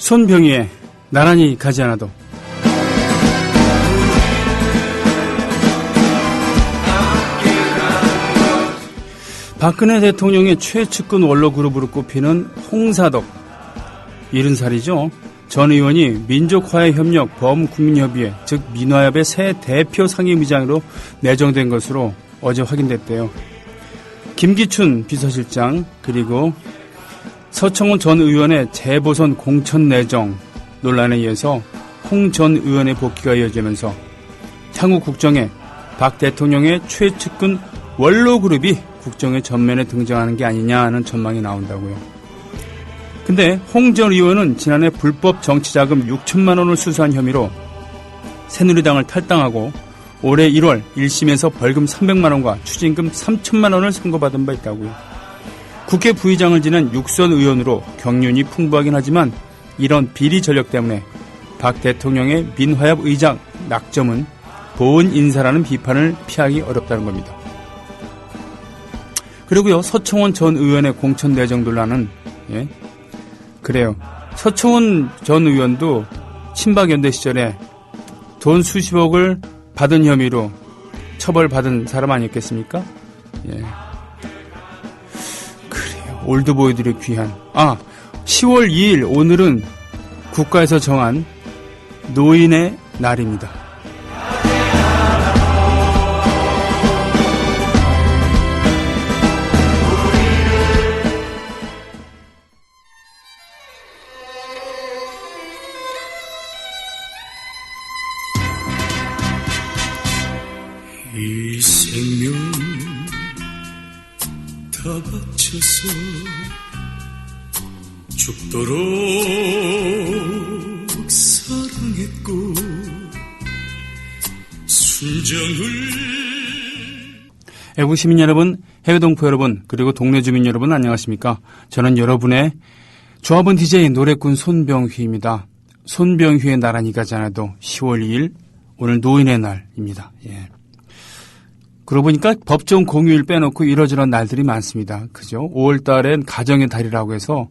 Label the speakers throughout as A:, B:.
A: 손병희의 나란히 가지 않아도. 박근혜 대통령의 최측근 원로그룹으로 꼽히는 홍사덕, 70살이죠. 전 의원이 민족화해협력 범국민협의회, 즉 민화협의 새 대표 상임의장으로 내정된 것으로 어제 확인됐대요. 김기춘 비서실장, 그리고 서청원 전 의원의 재보선 공천 내정 논란에 의해서 홍 전 의원의 복귀가 이어지면서 향후 국정에 박 대통령의 최측근 원로그룹이 국정의 전면에 등장하는 게 아니냐 하는 전망이 나온다고요. 근데 홍 전 의원은 지난해 불법 정치자금 6천만 원을 수수한 혐의로 새누리당을 탈당하고 올해 1월 1심에서 벌금 300만 원과 추징금 3천만 원을 선고받은 바 있다고요. 국회 부의장을 지낸 육선 의원으로 경륜이 풍부하긴 하지만 이런 비리 전력 때문에 박 대통령의 민화협 의장 낙점은 보은 인사라는 비판을 피하기 어렵다는 겁니다. 그리고요, 서청원 전 의원의 공천 내정 논란은, 그래요. 서청원 전 의원도 친박연대 시절에 돈 수십억을 받은 혐의로 처벌받은 사람 아니었겠습니까? 그래요. 올드보이들의 귀한. 10월 2일, 오늘은 국가에서 정한 노인의 날입니다.
B: 이 생명 다 바쳐서 죽도록 사랑했고 순정을.
A: 애국 시민 여러분, 해외 동포 여러분, 그리고 동네 주민 여러분 안녕하십니까? 저는 여러분의 조합원 DJ 노래꾼 손병휘입니다. 손병휘의 나란히 가지 않아도 10월 2일 오늘 노인의 날입니다. 그러고 보니까 법정 공휴일 빼놓고 이러저런 날들이 많습니다. 그죠? 5월 달엔 가정의 달이라고 해서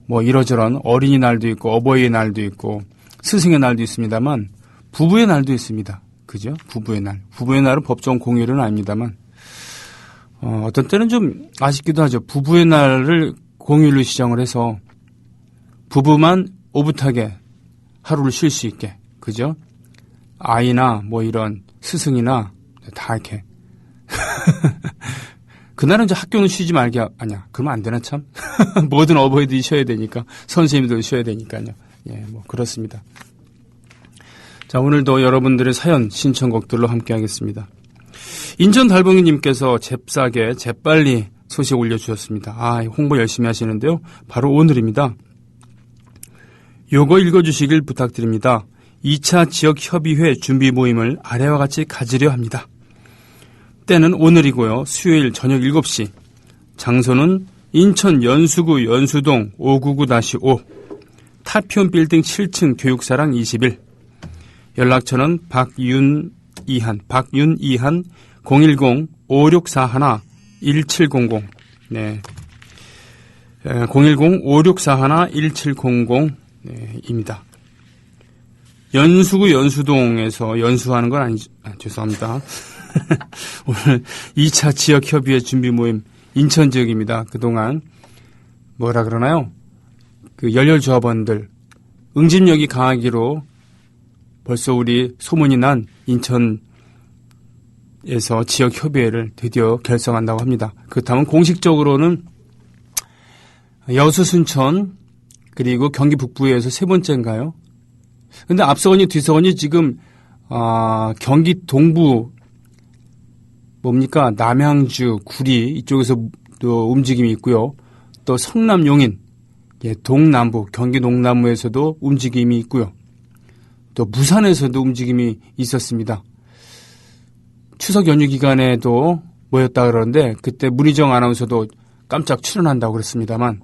A: 뭐 이러저런 어린이날도 있고 어버이의 날도 있고 스승의 날도 있습니다만 부부의 날도 있습니다. 그죠? 부부의 날. 부부의 날은 법정 공휴일은 아닙니다만 어떤 때는 좀 아쉽기도 하죠. 부부의 날을 공휴일로 지정을 해서 부부만 오붓하게 하루를 쉴 수 있게. 그죠? 아이나 뭐 이런 스승이나 다 이렇게 그날은 이제 학교는 쉬지 말게 아니야. 그러면 안 되나 참. 모든 어버이들이 쉬어야 되니까 선생님들도 쉬어야 되니까요. 뭐 그렇습니다. 자, 오늘도 여러분들의 사연 신청곡들로 함께하겠습니다. 인천 달봉이님께서 잽싸게 재빨리 소식 올려주셨습니다. 홍보 열심히 하시는데요. 바로 오늘입니다. 요거 읽어주시길 부탁드립니다. 2차 지역협의회 준비 모임을 아래와 같이 가지려 합니다. 때는 오늘이고요. 수요일 저녁 7시. 장소는 인천 연수구 연수동 599-5 타피온 빌딩 7층 교육사랑 21. 연락처는 박윤이한 010-5641-1700. 네. 010-5641-1700 입니다. 연수구 연수동에서 연수하는 건 아니죠. 죄송합니다. 오늘 2차 지역협의회 준비 모임 인천 지역입니다. 그동안 뭐라 그러나요? 그 열혈조합원들 응집력이 강하기로 벌써 우리 소문이 난 인천에서 지역협의회를 드디어 결성한다고 합니다. 그렇다면 공식적으로는 여수, 순천 그리고 경기 북부에서 세 번째인가요? 근데 앞서거니 뒤서거니 지금 경기 동부 뭡니까? 남양주, 구리 이쪽에서 또 움직임이 있고요. 또 성남, 용인, 동남부, 경기 동남부에서도 움직임이 있고요. 또 무산에서도 움직임이 있었습니다. 추석 연휴 기간에도 모였다 그러는데 그때 문희정 아나운서도 깜짝 출연한다고 그랬습니다만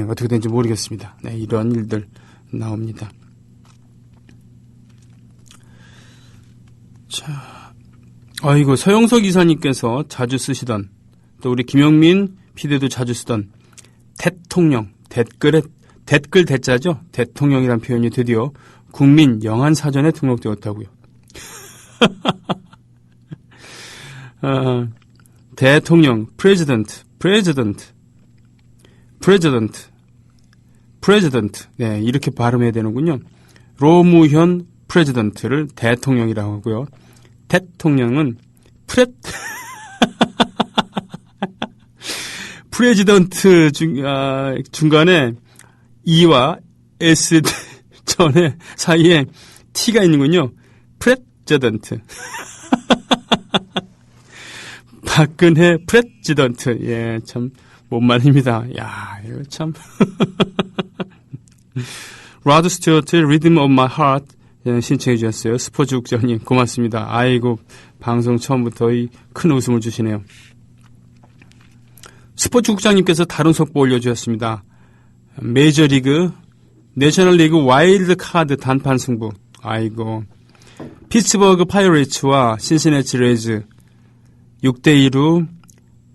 A: 어떻게 된지 모르겠습니다. 네, 이런 일들 나옵니다. 자. 아이고, 서영석 이사님께서 자주 쓰시던, 또 우리 김영민 PD도 자주 쓰던 대통령, 댓글에 댓글 대자죠. 대통령이란 표현이 드디어 국민 영안사전에 등록되었다고요. 대통령, president. 네, 이렇게 발음해야 되는군요. 노무현 프레지던트를 대통령이라고 하고요. 대통령은 프레지던트 중간에 E와 S 전에 사이에 T가 있는군요. 프레지던트. 박근혜 프레지던트. 예, 참, 뭔 말입니다. 야, 이거 참. 라드 스튜어트의 Rhythm of My Heart 신청해 주셨어요. 스포츠 국장님 고맙습니다. 아이고 방송 처음부터 큰 웃음을 주시네요. 스포츠 국장님께서 다른 속보 올려주셨습니다. 메이저리그 내셔널리그 와일드 카드 단판 승부. 아이고 피츠버그 파이어레츠와 신시내티 레이즈 6대2로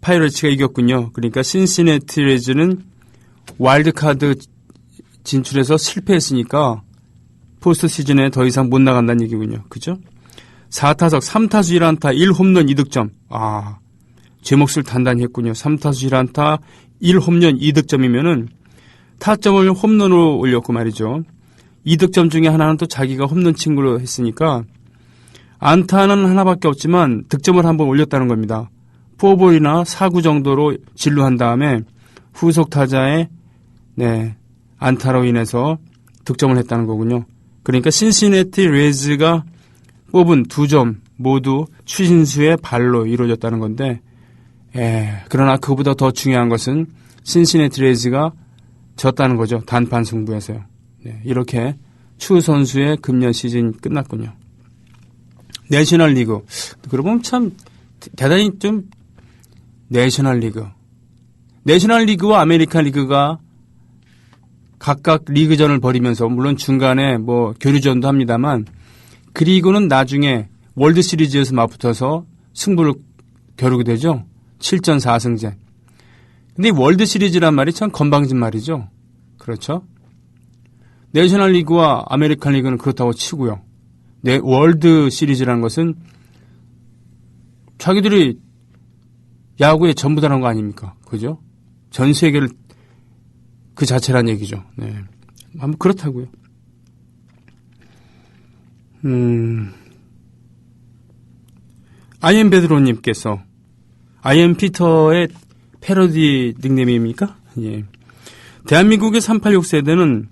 A: 파이어레츠가 이겼군요. 그러니까 신시내티 레이즈는 와일드 카드 진출해서 실패했으니까 포스트 시즌에 더 이상 못 나간다는 얘기군요. 그죠? 4타석 3타수 1안타 1홈런 2득점. 아, 제 몫을 단단히 했군요. 3타수 1안타 1홈런 2득점이면은 타점을 홈런으로 올렸고 말이죠. 2득점 중에 하나는 또 자기가 홈런 친 걸로 했으니까 안타는 하나밖에 없지만 득점을 한번 올렸다는 겁니다. 포볼이나 4구 정도로 진루한 다음에 후속 타자의 안타로 인해서 득점을 했다는 거군요. 그러니까 신시내티 레이즈가 뽑은 2점 모두 추신수의 발로 이루어졌다는 건데, 그러나 그보다 더 중요한 것은 신시내티 레이즈가 졌다는 거죠. 단판 승부에서요. 네, 이렇게 추 선수의 금년 시즌 끝났군요. 내셔널리그. 그러고 보면 참 대단히 좀 내셔널리그와 아메리칸 리그가 각각 리그전을 벌이면서 물론 중간에 뭐 교류전도 합니다만 그 리그는 나중에 월드 시리즈에서 맞붙어서 승부를 겨루게 되죠. 7전 4승제. 근데 이 월드 시리즈란 말이 참 건방진 말이죠. 그렇죠? 내셔널 리그와 아메리칸 리그는 그렇다고 치고요. 월드 시리즈라는 것은 자기들이 야구의 전부다라는 거 아닙니까? 그죠? 전 세계를 그 자체란 얘기죠. 네. 아무 그렇다고요. 아이엠 베드로님께서 아이엠 피터의 패러디 닉네임입니까? 예. 대한민국의 386 세대는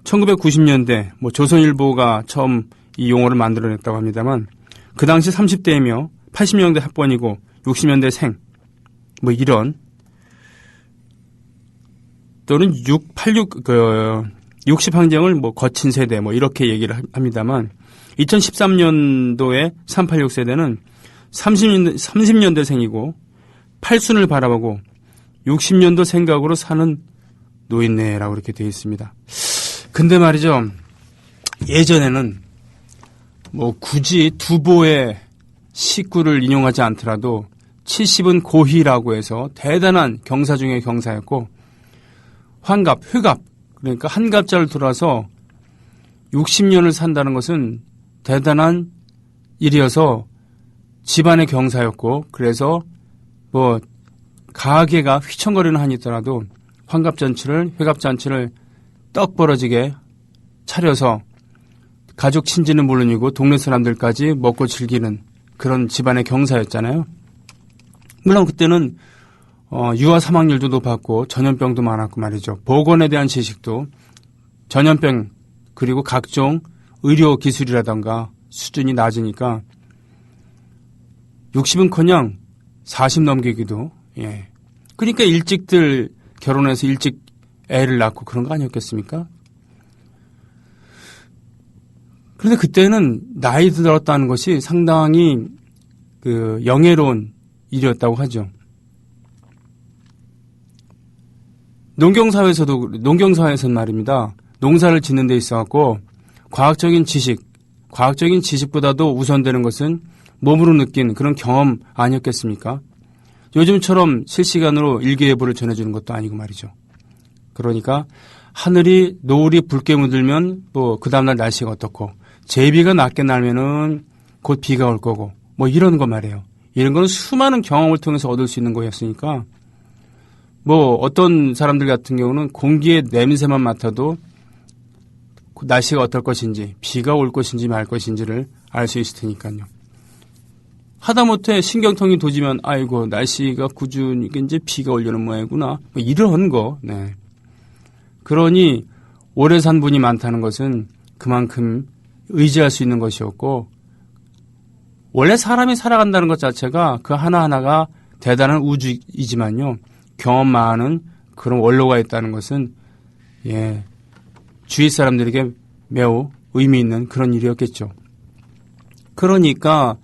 A: 1990년대 뭐 조선일보가 처음 이 용어를 만들어냈다고 합니다만 그 당시 30대이며 80년대 학번이고 60년대 생 뭐 이런 또는 60 항쟁을 뭐 거친 세대 뭐 이렇게 얘기를 합니다만 2013년도에 386 세대는 30년대 생이고 팔순을 바라보고 60년도 생각으로 사는 노인네라고 이렇게 되어 있습니다. 근데 말이죠. 예전에는 뭐 굳이 두보의 식구를 인용하지 않더라도 70은 고희라고 해서 대단한 경사 중에 경사였고 환갑, 회갑 그러니까 한갑자를 돌아서 60년을 산다는 것은 대단한 일이어서 집안의 경사였고 그래서 뭐 가게가 휘청거리는 한이 있더라도 환갑잔치를 회갑잔치를 떡 벌어지게 차려서 가족 친지는 물론이고 동네 사람들까지 먹고 즐기는 그런 집안의 경사였잖아요. 물론 그때는 유아 사망률도 높았고 전염병도 많았고 말이죠. 보건에 대한 지식도 전염병 그리고 각종 의료 기술이라던가 수준이 낮으니까 60은커녕 40 넘기기도 예. 그러니까 일찍들 결혼해서 일찍 애를 낳고 그런 거 아니었겠습니까? 그런데 그때는 나이 들었다는 것이 상당히 그 영예로운 일이었다고 하죠. 농경사회에서는 말입니다. 농사를 짓는 데 있어갖고 과학적인 지식보다도 우선되는 것은 몸으로 느낀 그런 경험 아니었겠습니까? 요즘처럼 실시간으로 일기예보를 전해주는 것도 아니고 말이죠. 그러니까 하늘이 노을이 붉게 물들면 뭐 그 다음날 날씨가 어떻고 제비가 낮게 날면은 곧 비가 올 거고 뭐 이런 거 말이에요. 이런 거는 수많은 경험을 통해서 얻을 수 있는 거였으니까 뭐 어떤 사람들 같은 경우는 공기의 냄새만 맡아도 날씨가 어떨 것인지 비가 올 것인지 말 것인지를 알 수 있을 테니까요. 하다못해 신경통이 도지면 아이고 날씨가 꾸준히 이제 비가 오려는 모양이구나 뭐 이런 거. 네. 그러니 오래 산 분이 많다는 것은 그만큼 의지할 수 있는 것이었고 원래 사람이 살아간다는 것 자체가 그 하나하나가 대단한 우주이지만요. 경험 많은 그런 원로가 있다는 것은 예, 주위 사람들에게 매우 의미 있는 그런 일이었겠죠. 그러니까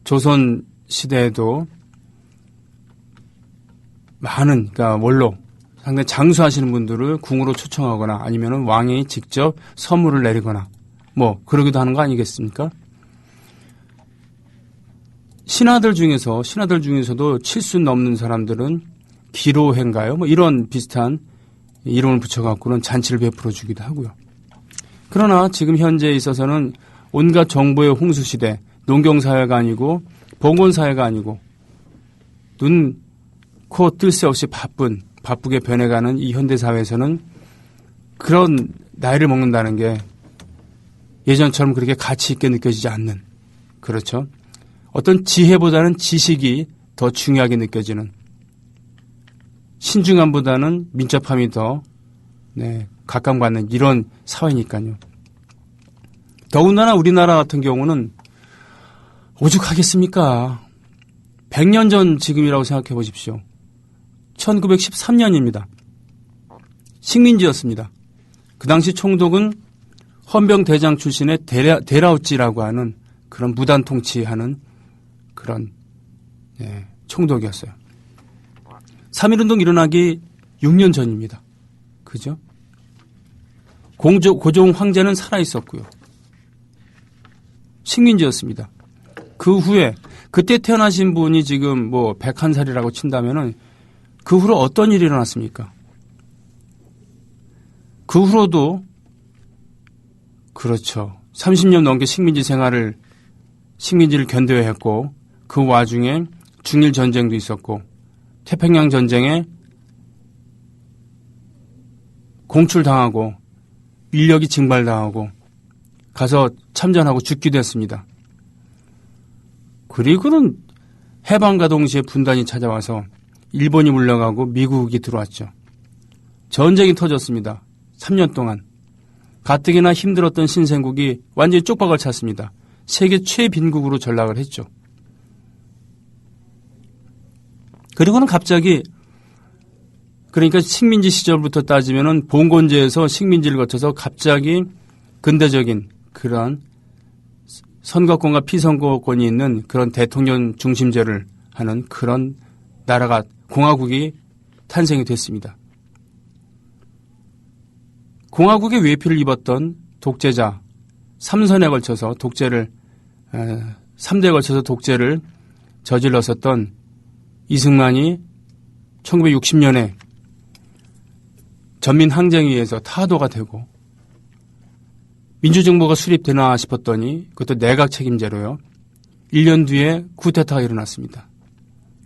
A: 조선 시대에도 많은 그러니까 원로 상당히 장수하시는 분들을 궁으로 초청하거나 아니면 왕이 직접 선물을 내리거나 뭐 그러기도 하는 거 아니겠습니까? 신하들 중에서도 7수 넘는 사람들은 기로회인가요? 뭐 이런 비슷한 이름을 붙여갖고는 잔치를 베풀어 주기도 하고요. 그러나 지금 현재에 있어서는 온갖 정보의 홍수시대, 농경사회가 아니고 봉건사회가 아니고 눈, 코, 뜰 새 없이 바쁘게 변해가는 이 현대사회에서는 그런 나이를 먹는다는 게 예전처럼 그렇게 가치 있게 느껴지지 않는 그렇죠. 어떤 지혜보다는 지식이 더 중요하게 느껴지는 신중함보다는 민첩함이 더 각광받는 이런 사회니까요. 더군다나 우리나라 같은 경우는 오죽하겠습니까? 100년 전 지금이라고 생각해 보십시오. 1913년입니다. 식민지였습니다. 그 당시 총독은 헌병대장 출신의 데라우찌라고 하는 그런 무단 통치하는 그런 총독이었어요. 3.1운동 일어나기 6년 전입니다. 그죠? 고종 황제는 살아있었고요. 식민지였습니다. 그 후에 그때 태어나신 분이 지금 뭐 101살이라고 친다면은 그 후로 어떤 일이 일어났습니까? 그 후로도 그렇죠. 30년 넘게 식민지를 견뎌야 했고 그 와중에 중일 전쟁도 있었고 태평양 전쟁에 공출당하고 인력이 징발당하고 가서 참전하고 죽기도 했습니다. 그리고는 해방과 동시에 분단이 찾아와서 일본이 물러가고 미국이 들어왔죠. 전쟁이 터졌습니다. 3년 동안. 가뜩이나 힘들었던 신생국이 완전히 쪽박을 찼습니다. 세계 최빈국으로 전락을 했죠. 그리고는 갑자기 그러니까 식민지 시절부터 따지면은 봉건제에서 식민지를 거쳐서 갑자기 근대적인 그런 선거권과 피선거권이 있는 그런 대통령 중심제를 하는 그런 나라가 공화국이 탄생이 됐습니다. 공화국의 외피를 입었던 독재자 3선에 걸쳐서 3대에 걸쳐서 독재를 저질렀었던 이승만이 1960년에 전민항쟁에 의해서 타도가 되고 민주정부가 수립되나 싶었더니 그것도 내각 책임제로요. 1년 뒤에 쿠데타가 일어났습니다.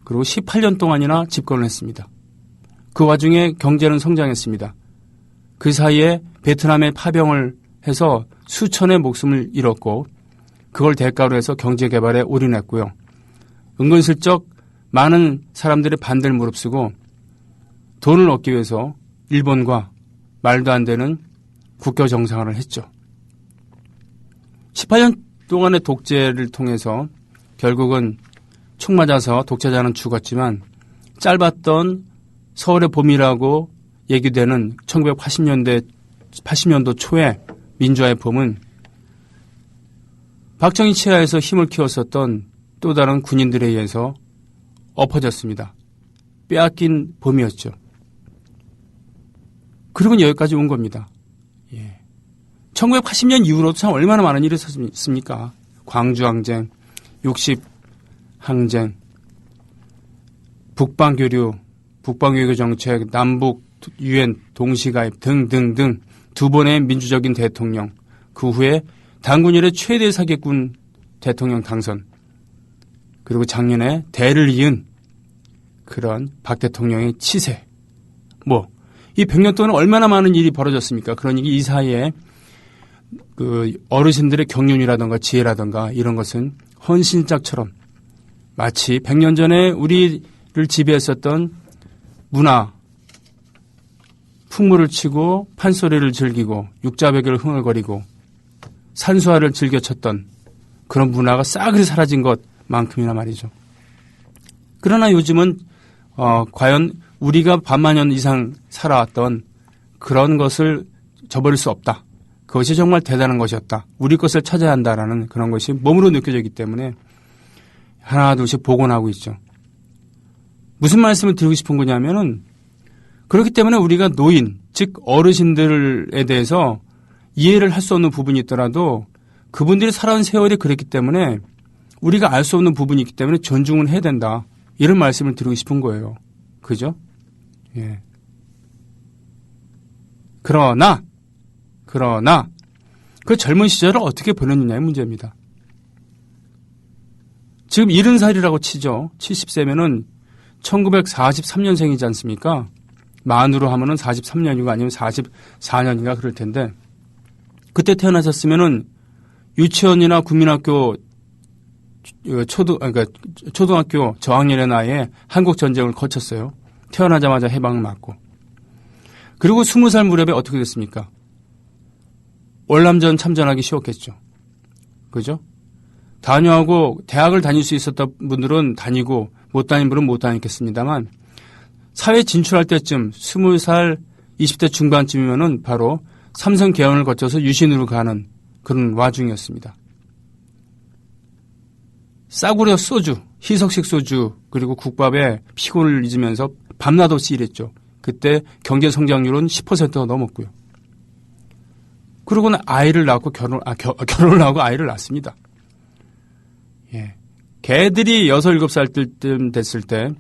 A: 그리고 18년 동안이나 집권을 했습니다. 그 와중에 경제는 성장했습니다. 그 사이에 베트남에 파병을 해서 수천의 목숨을 잃었고 그걸 대가로 해서 경제개발에 올인했고요. 은근슬쩍 많은 사람들의 반대를 무릅쓰고 돈을 얻기 위해서 일본과 말도 안 되는 국교 정상화를 했죠. 18년 동안의 독재를 통해서 결국은 총 맞아서 독재자는 죽었지만 짧았던 서울의 봄이라고 얘기되는 80년도 초에 민주화의 봄은 박정희 치하에서 힘을 키웠었던 또 다른 군인들에 의해서 엎어졌습니다. 빼앗긴 봄이었죠. 그리고 여기까지 온 겁니다. 1980년 이후로도 참 얼마나 많은 일이 있었습니까? 광주항쟁, 60항쟁, 북방교류 정책, 남북 유엔 동시가입 등등등 두 번의 민주적인 대통령, 그 후에 당군 이래 최대 사기꾼 대통령 당선, 그리고 작년에 대를 이은 그런 박 대통령의 치세. 이 100년 동안 얼마나 많은 일이 벌어졌습니까? 그러니 이 사이에 그 어르신들의 경륜이라든가 지혜라든가 이런 것은 헌신짝처럼 마치 100년 전에 우리를 지배했었던 문화, 풍물을 치고 판소리를 즐기고 육자배기를 흥얼거리고 산수화를 즐겨 쳤던 그런 문화가 싸그리 사라진 것만큼이나 말이죠. 그러나 요즘은 과연 우리가 반만 년 이상 살아왔던 그런 것을 저버릴 수 없다. 그것이 정말 대단한 것이었다. 우리 것을 찾아야 한다라는 그런 것이 몸으로 느껴지기 때문에 하나 둘씩 복원하고 있죠. 무슨 말씀을 드리고 싶은 거냐면은 그렇기 때문에 우리가 노인, 즉 어르신들에 대해서 이해를 할 수 없는 부분이 있더라도 그분들이 살아온 세월이 그랬기 때문에 우리가 알 수 없는 부분이 있기 때문에 존중은 해야 된다. 이런 말씀을 드리고 싶은 거예요. 그죠? 예. 그러나 그 젊은 시절을 어떻게 보냈느냐의 문제입니다. 지금 70살이라고 치죠. 70세면은 1943년생이지 않습니까? 만으로 하면은 43년이고 아니면 44년인가 그럴 텐데 그때 태어나셨으면은 유치원이나 국민학교 그러니까 초등학교 저학년의 나이에 한국 전쟁을 거쳤어요. 태어나자마자 해방을 맞고. 그리고 20살 무렵에 어떻게 됐습니까? 월남전 참전하기 쉬웠겠죠. 그죠? 다녀하고 대학을 다닐 수 있었던 분들은 다니고 못 다닌 분은 못 다녔겠습니다만 사회 진출할 때쯤 20살 20대 중반쯤이면은 바로 삼성 개헌을 거쳐서 유신으로 가는 그런 와중이었습니다. 싸구려 소주, 희석식 소주 그리고 국밥에 피곤을 잊으면서 밤낮 없이 일했죠. 그때 경제 성장률은 10%가 넘었고요. 그러고는 아이를 낳고 결혼을 하고 아이를 낳습니다. 예. 개들이 6, 7살 쯤 됐을 때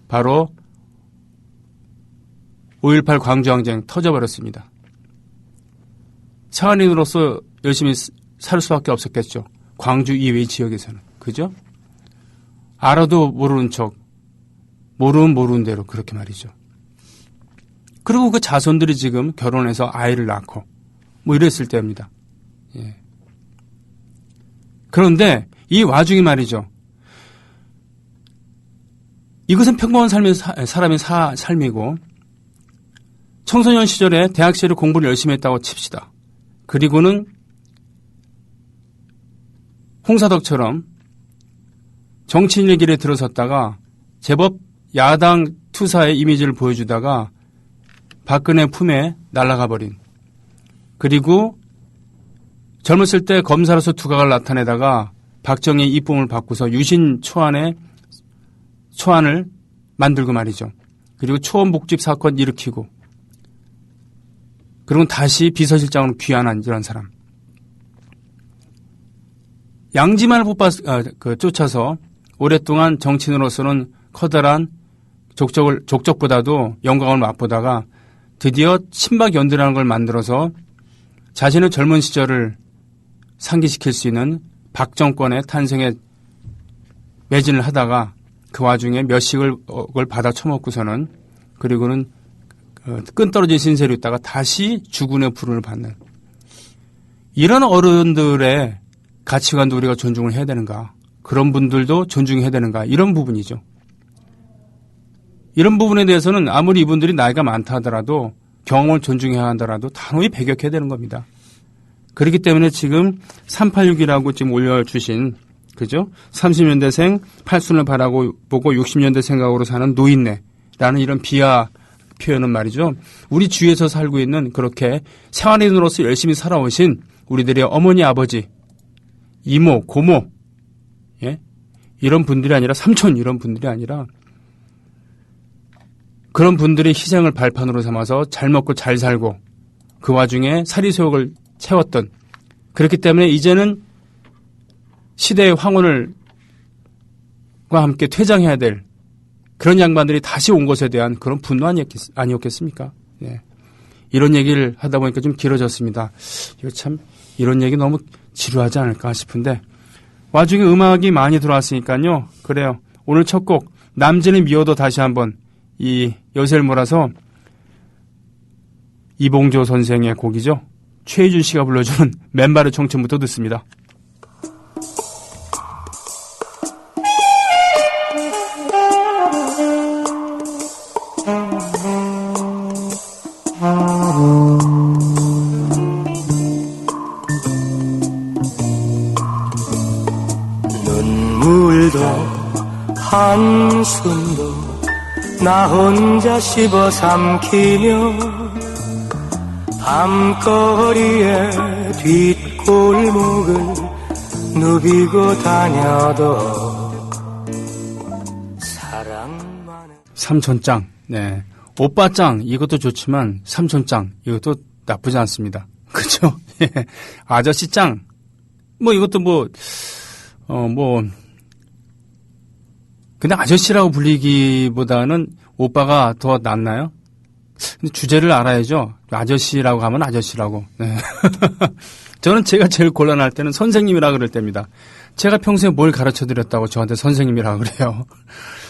A: 바로 5.18 광주항쟁 터져버렸습니다. 상한인으로서 열심히 살 수밖에 없었겠죠. 광주 이외의 지역에서는. 그죠? 알아도 모르는 척, 모르면 모르는 대로 그렇게 말이죠. 그리고 그 자손들이 지금 결혼해서 아이를 낳고 뭐 이랬을 때입니다. 예. 그런데 이 와중에 말이죠. 이것은 평범한 사람의 삶이고 청소년 시절에 대학 시절에 공부를 열심히 했다고 칩시다. 그리고는 홍사덕처럼 정치인의 길에 들어섰다가 제법 야당 투사의 이미지를 보여주다가 박근혜 품에 날아가 버린, 그리고 젊었을 때 검사로서 두각을 나타내다가 박정희의 이쁨을 받고서 유신 초안을 만들고 말이죠. 그리고 초원복집 사건 일으키고 그리고 다시 비서실장으로 귀환한 이런 사람. 양지만을 쫓아서 오랫동안 정치인으로서는 커다란 족적보다도 영광을 맛보다가 드디어 친박연대라는 걸 만들어서 자신의 젊은 시절을 상기시킬 수 있는 박 정권의 탄생에 매진을 하다가 그 와중에 몇식을 받아 처먹고서는 그리고는 끈떨어진 신세로 있다가 다시 주군의 부름을 받는 이런 어른들의 가치관도 우리가 존중을 해야 되는가, 그런 분들도 존중해야 되는가, 이런 부분이죠. 이런 부분에 대해서는 아무리 이분들이 나이가 많다 하더라도 경험을 존중해야 한다라도 단호히 배격해야 되는 겁니다. 그렇기 때문에 지금 386이라고 지금 올려주신, 그죠? 30년대생 팔순을 바라고 보고 60년대 생각으로 사는 노인네라는 이런 비하 표현은 말이죠. 우리 주위에서 살고 있는 그렇게 생활인으로서 열심히 살아오신 우리들의 어머니, 아버지, 이모, 고모, 예? 이런 분들이 아니라 삼촌 이런 분들이 아니라 그런 분들의 희생을 발판으로 삼아서 잘 먹고 잘 살고 그 와중에 사리소욕을 채웠던, 그렇기 때문에 이제는 시대의 황혼과 함께 퇴장해야 될 그런 양반들이 다시 온 것에 대한 그런 분노 아니었겠습니까? 예. 이런 얘기를 하다 보니까 좀 길어졌습니다. 이거 참 이런 얘기 너무 지루하지 않을까 싶은데 와중에 음악이 많이 들어왔으니까요. 그래요. 오늘 첫 곡 남진의 미워도 다시 한번 이 여세를 몰아서 이봉조 선생의 곡이죠. 최희준 씨가 불러주는 맨발의 청춘부터 듣습니다.
C: 눈물도 한숨도 나 혼자 씹어 삼키며 밤거리에 뒷골목을 누비고 다녀도 사랑만은
A: 삼촌짱, 네. 오빠짱, 이것도 좋지만 삼촌짱, 이것도 나쁘지 않습니다. 그죠? 예. 아저씨짱, 뭐 이것도 근데 아저씨라고 불리기보다는 오빠가 더 낫나요? 근데 주제를 알아야죠. 아저씨라고 하면 아저씨라고. 네. 저는 제가 제일 곤란할 때는 선생님이라 그럴 때입니다. 제가 평소에 뭘 가르쳐 드렸다고 저한테 선생님이라 그래요.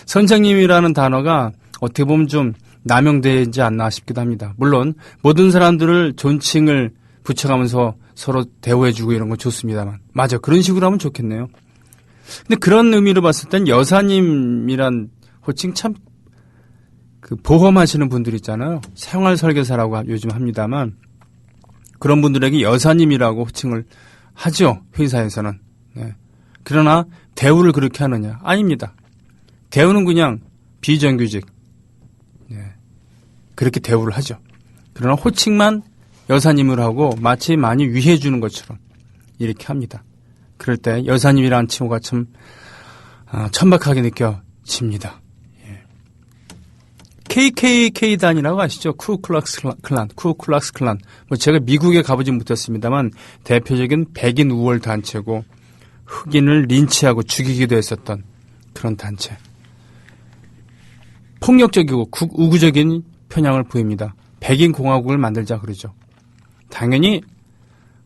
A: 선생님이라는 단어가 어떻게 보면 좀 남용되지 않나 싶기도 합니다. 물론 모든 사람들을 존칭을 붙여가면서 서로 대우해주고 이런 건 좋습니다만. 맞아. 그런 식으로 하면 좋겠네요. 근데 그런 의미로 봤을 땐 여사님이란 호칭 참 그 보험하시는 분들 있잖아요. 생활 설계사라고 요즘 합니다만 그런 분들에게 여사님이라고 호칭을 하죠. 회사에서는. 네. 그러나 대우를 그렇게 하느냐? 아닙니다. 대우는 그냥 비정규직. 네. 그렇게 대우를 하죠. 그러나 호칭만 여사님을 하고 마치 많이 위해 주는 것처럼 이렇게 합니다. 그럴 때 여사님이라는 칭호가 참 천박하게 느껴집니다. 예. KKK단이라고 아시죠? 쿠클락스 클란. 뭐 제가 미국에 가보진 못했습니다만 대표적인 백인 우월 단체고 흑인을 린치하고 죽이기도 했었던 그런 단체. 폭력적이고 우구적인 편향을 보입니다. 백인 공화국을 만들자 그러죠. 당연히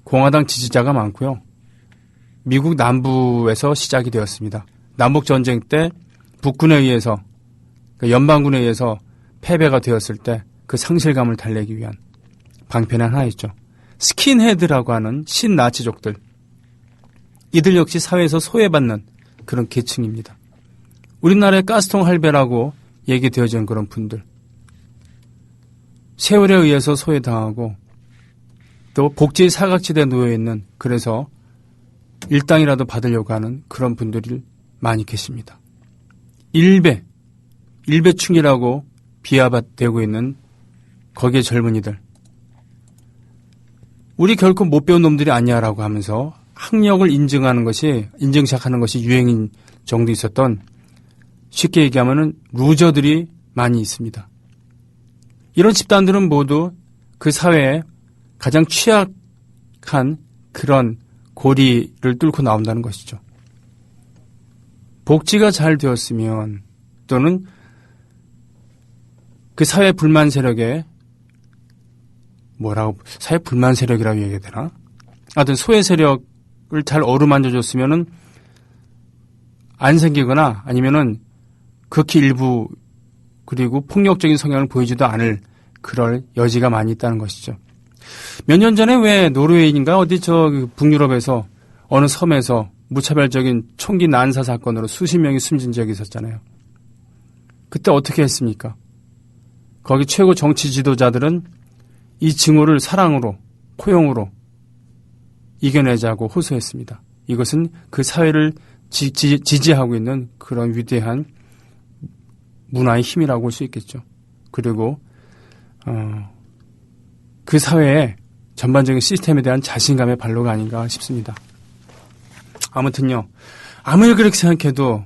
A: 공화당 지지자가 많고요. 미국 남부에서 시작이 되었습니다. 남북전쟁 때 북군에 의해서 그러니까 연방군에 의해서 패배가 되었을 때 그 상실감을 달래기 위한 방편의 하나였죠. 스킨헤드라고 하는 신나치족들. 이들 역시 사회에서 소외받는 그런 계층입니다. 우리나라의 가스통 할배라고 얘기되어지는 그런 분들. 세월에 의해서 소외당하고 또 복지의 사각지대에 놓여있는 그래서 일당이라도 받으려고 하는 그런 분들이 많이 계십니다. 일배충이라고 비하되고 있는 거기에 젊은이들. 우리 결코 못 배운 놈들이 아니야라고 하면서 학력을 인증샷 하는 것이 유행인 정도 있었던 쉽게 얘기하면은 루저들이 많이 있습니다. 이런 집단들은 모두 그 사회에 가장 취약한 그런 고리를 뚫고 나온다는 것이죠. 복지가 잘 되었으면 또는 그 사회 불만 세력에 사회 불만 세력이라고 얘기해야 되나? 하여튼 소외 세력을 잘 어루만져줬으면은 안 생기거나 아니면은 극히 일부 그리고 폭력적인 성향을 보이지도 않을 그럴 여지가 많이 있다는 것이죠. 몇 년 전에 왜 노르웨이인가 어디 북유럽에서 어느 섬에서 무차별적인 총기 난사 사건으로 수십 명이 숨진 적이 있었잖아요. 그때 어떻게 했습니까? 거기 최고 정치 지도자들은 이 징후를 사랑으로, 포용으로 이겨내자고 호소했습니다. 이것은 그 사회를 지지하고 있는 그런 위대한 문화의 힘이라고 볼 수 있겠죠. 그리고 그 사회의 전반적인 시스템에 대한 자신감의 발로가 아닌가 싶습니다. 아무튼요. 아무리 그렇게 생각해도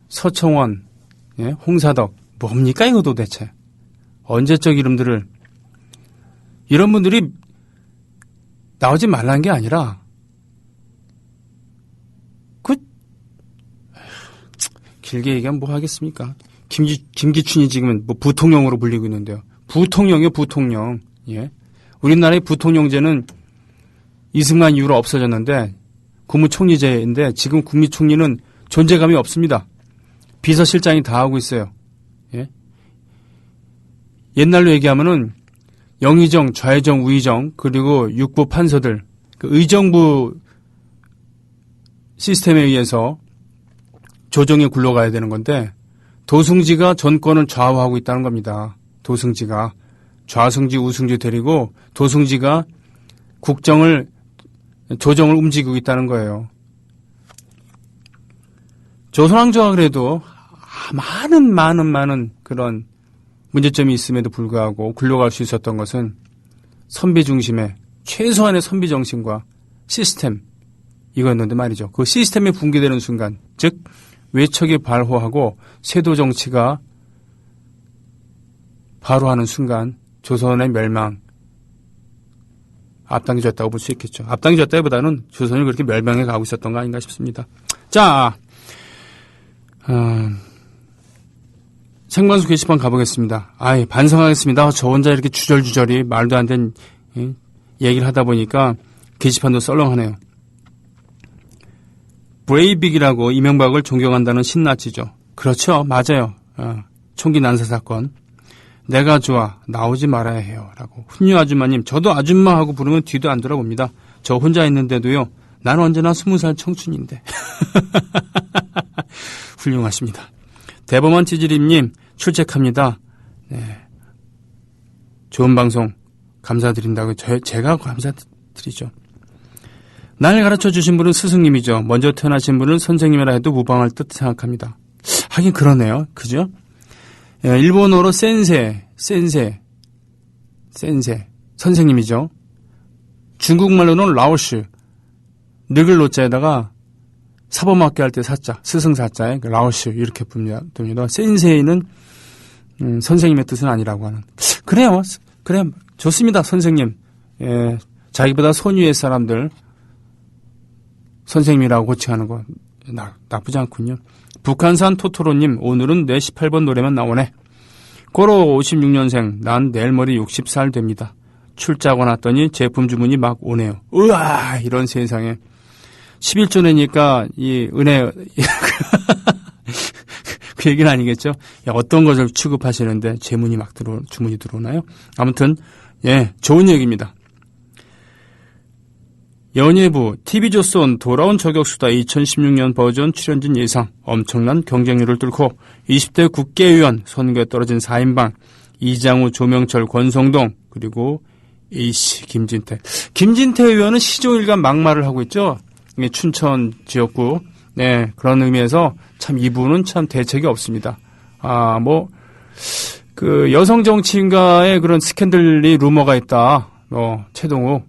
A: 서청원, 예? 홍사덕 뭡니까 이거 도대체. 언제적 이름들을 이런 분들이 나오지 말라는 게 아니라 길게 얘기하면 뭐 하겠습니까? 김기춘이 지금은 뭐 부통령으로 불리고 있는데요. 부통령이요, 부통령. 예. 우리나라의 부통령제는 이승만 이후로 없어졌는데, 국무총리제인데, 지금 국무총리는 존재감이 없습니다. 비서실장이 다 하고 있어요. 예. 옛날로 얘기하면은, 영의정, 좌의정, 우의정, 그리고 육부 판서들, 그 의정부 시스템에 의해서 조정에 굴러가야 되는 건데, 도승지가 정권을 좌우하고 있다는 겁니다. 도승지가. 좌승지, 우승지 데리고 도승지가 조정을 움직이고 있다는 거예요. 조선왕조가 그래도 많은 그런 문제점이 있음에도 불구하고 굴러갈 수 있었던 것은 선비 중심의 최소한의 선비 정신과 시스템, 이거였는데 말이죠. 그 시스템이 붕괴되는 순간, 즉 외척이 발호하고 세도 정치가 발호하는 순간 조선의 멸망, 앞당겨졌다고 볼 수 있겠죠. 앞당겨졌다기보다는 조선이 그렇게 멸망해 가고 있었던 거 아닌가 싶습니다. 자, 생방송 게시판 가보겠습니다. 반성하겠습니다. 저 혼자 이렇게 주절주절이 말도 안 된 얘기를 하다 보니까 게시판도 썰렁하네요. 브레이빅이라고 이명박을 존경한다는 신나치죠. 그렇죠. 맞아요. 총기 난사 사건. 내가 좋아. 나오지 말아야 해요. 라고. 훈유 아줌마님, 저도 아줌마하고 부르면 뒤도 안 돌아봅니다. 저 혼자 있는데도요. 난 언제나 20살 청춘인데. 훌륭하십니다. 대범한 찌질임님, 출첵합니다. 네. 좋은 방송 감사드린다고 제가 감사드리죠. 날 가르쳐 주신 분은 스승님이죠. 먼저 태어나신 분은 선생님이라 해도 무방할 듯 생각합니다. 하긴 그러네요. 그죠? 일본어로 센세, 선생님이죠. 중국말로는 라오스, 늙을 노자에다가 사범학교 할 때 사자, 스승 사자에 라오스 이렇게 봅니다. 센세이는 선생님의 뜻은 아니라고 하는. 그래요. 좋습니다. 선생님. 예, 자기보다 손위의 사람들 선생님이라고 호칭하는 거 나쁘지 않군요. 북한산 토토로님, 오늘은 내 18번 노래만 나오네. 고로 56년생, 난 내일 모레 60살 됩니다. 출자하고 났더니 제품 주문이 막 오네요. 우와, 이런 세상에. 11조 내니까 이 은혜 그 얘기는 아니겠죠? 어떤 것을 취급하시는데 주문이 들어오나요? 아무튼 예, 좋은 얘기입니다. 연예부, TV조선 돌아온 저격수다 2016년 버전 출연진 예상, 엄청난 경쟁률을 뚫고 20대 국회의원 선거에 떨어진 4인방, 이장우, 조명철, 권성동, 그리고 A씨, 김진태. 김진태 의원은 시종일관 막말을 하고 있죠. 춘천 지역구. 네, 그런 의미에서 참 이분은 참 대책이 없습니다. 여성 정치인과의 그런 스캔들이 루머가 있다. 최동우.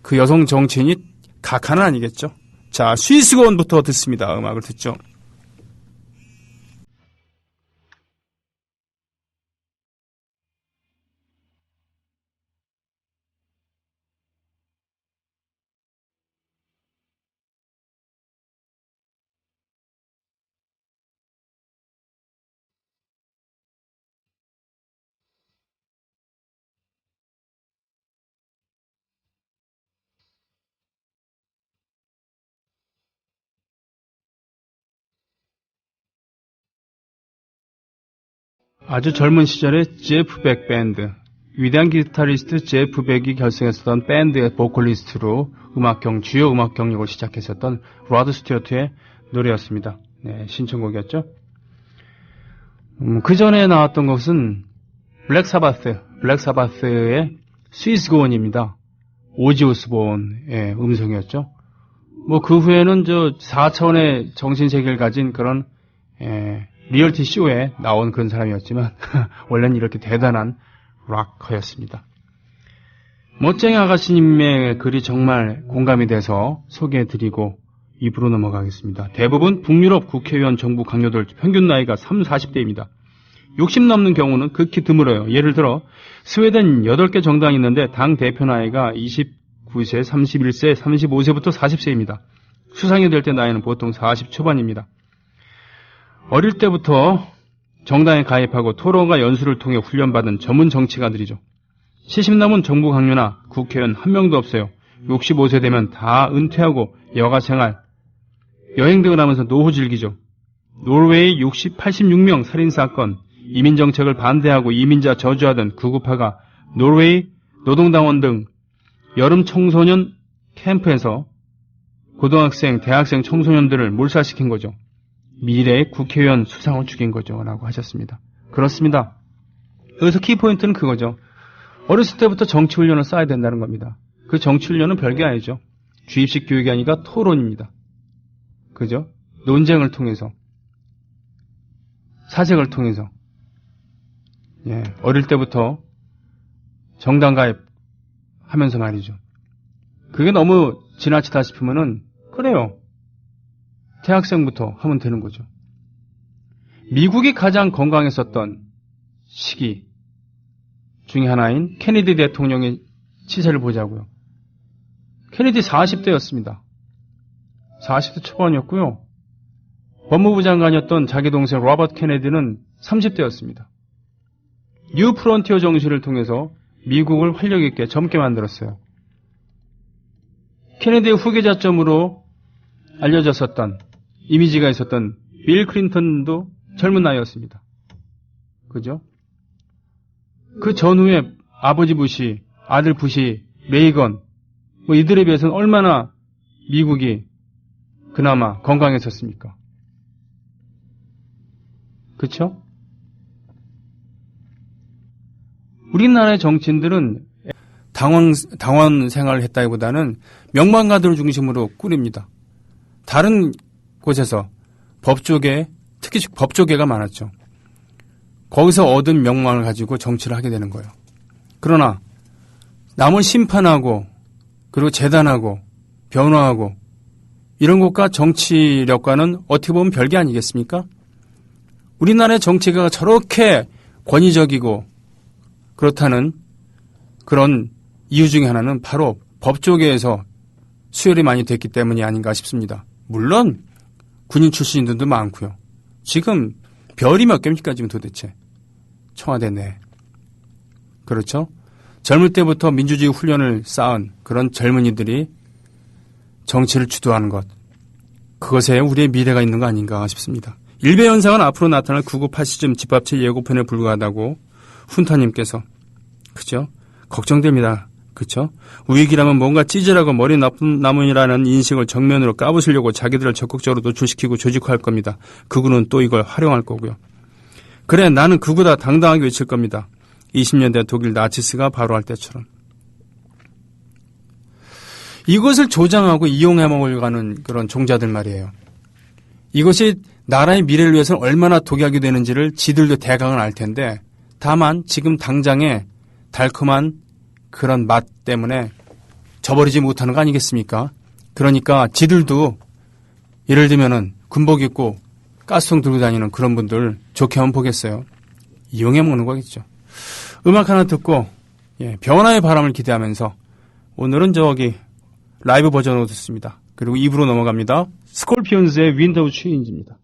A: 그 여성 정치인이 각하는 아니겠죠. 자, 스위스고원부터 듣습니다. 음악을 듣죠. 아주 젊은 시절에 제프 백 밴드, 위대한 기타리스트 제프 백이 결성했었던 밴드의 보컬리스트로 주요 음악 경력을 시작했었던 로드 스튜어트의 노래였습니다. 네, 신청곡이었죠. 그 전에 나왔던 것은 블랙 사바스의 스위스 고원입니다. 오지 오스본의 음성이었죠. 그 후에는 4차원의 정신세계를 가진 그런, 리얼티 쇼에 나온 그런 사람이었지만 원래는 이렇게 대단한 락커였습니다. 멋쟁이 아가씨님의 글이 정말 공감이 돼서 소개해드리고 입으로 넘어가겠습니다. 대부분 북유럽 국회의원 정부 강요들 평균 나이가 40대입니다. 60 넘는 경우는 극히 드물어요. 예를 들어 스웨덴 8개 정당이 있는데 당 대표 나이가 29세, 31세, 35세부터 40세입니다. 수상이 될 때 나이는 보통 40 초반입니다. 어릴 때부터 정당에 가입하고 토론과 연수를 통해 훈련받은 전문 정치가들이죠. 70 넘은 정부 강요나 국회의원 한 명도 없어요. 65세 되면 다 은퇴하고 여가생활, 여행 등을 하면서 노후 즐기죠. 노르웨이 86명 살인사건, 이민정책을 반대하고 이민자 저주하던 구구파가 노르웨이 노동당원 등 여름 청소년 캠프에서 고등학생, 대학생 청소년들을 몰살시킨 거죠. 미래의 국회의원 수상을 죽인 거죠. 라고 하셨습니다. 그렇습니다. 여기서 키포인트는 그거죠. 어렸을 때부터 정치훈련을 쌓아야 된다는 겁니다. 그 정치훈련은 별게 아니죠. 주입식 교육이 아니라 토론입니다. 그죠? 논쟁을 통해서, 사색을 통해서, 어릴 때부터 정당 가입하면서 말이죠. 그게 너무 지나치다 싶으면은, 그래요. 대학생부터 하면 되는 거죠. 미국이 가장 건강했었던 시기 중에 하나인 케네디 대통령의 치세를 보자고요. 케네디 40대였습니다. 40대 초반이었고요. 법무부 장관이었던 자기 동생 로버트 케네디는 30대였습니다. 뉴 프론티어 정신을 통해서 미국을 활력 있게 젊게 만들었어요. 케네디의 후계자점으로 알려졌었던 이미지가 있었던 빌 클린턴도 젊은 나이였습니다. 그죠? 그 전후에 아버지 부시, 아들 부시, 레이건 이들에 비해서는 얼마나 미국이 그나마 건강했었습니까? 그렇죠? 우리나라의 정치인들은 당원 생활을 했다기보다는 명망가들을 중심으로 꾸립니다. 다른 곳에서 법조계, 특히 법조계가 많았죠. 거기서 얻은 명망을 가지고 정치를 하게 되는 거예요. 그러나 남을 심판하고 그리고 재단하고 변호하고 이런 것과 정치력과는 어떻게 보면 별개 아니겠습니까? 우리나라의 정치가 저렇게 권위적이고 그렇다는 그런 이유 중에 하나는 바로 법조계에서 수혈이 많이 됐기 때문이 아닌가 싶습니다. 물론 군인 출신들도 많고요. 지금 별이 몇 개입니까 지금 도대체? 청와대 내. 그렇죠? 젊을 때부터 민주주의 훈련을 쌓은 그런 젊은이들이 정치를 주도하는 것. 그것에 우리의 미래가 있는 거 아닌가 싶습니다. 일베 현상은 앞으로 나타날 9.9 파시즘 집합체 예고편에 불과하다고 훈타님께서. 그죠? 걱정됩니다. 그렇죠? 우익이라면 뭔가 찌질하고 머리 나쁜 나무이라는 인식을 정면으로 까부수려고 자기들을 적극적으로 노출시키고 조직화할 겁니다. 극우는 또 이걸 활용할 거고요. 그래 나는 극우다 당당하게 외칠 겁니다. 20년대 독일 나치스가 바로 할 때처럼. 이것을 조장하고 이용해 먹으려는 그런 종자들 말이에요. 이것이 나라의 미래를 위해서는 얼마나 독약이 되는지를 지들도 대강은 알 텐데 다만 지금 당장에 달콤한 그런 맛 때문에 저버리지 못하는 거 아니겠습니까? 그러니까 지들도 예를 들면은 군복 입고 가스통 들고 다니는 그런 분들 좋게 한번 보겠어요. 이용해 먹는 거겠죠. 음악 하나 듣고 변화의 바람을 기대하면서 오늘은 라이브 버전으로 듣습니다. 그리고 2부로 넘어갑니다. 스콜피온즈의 윈도우 체인지입니다.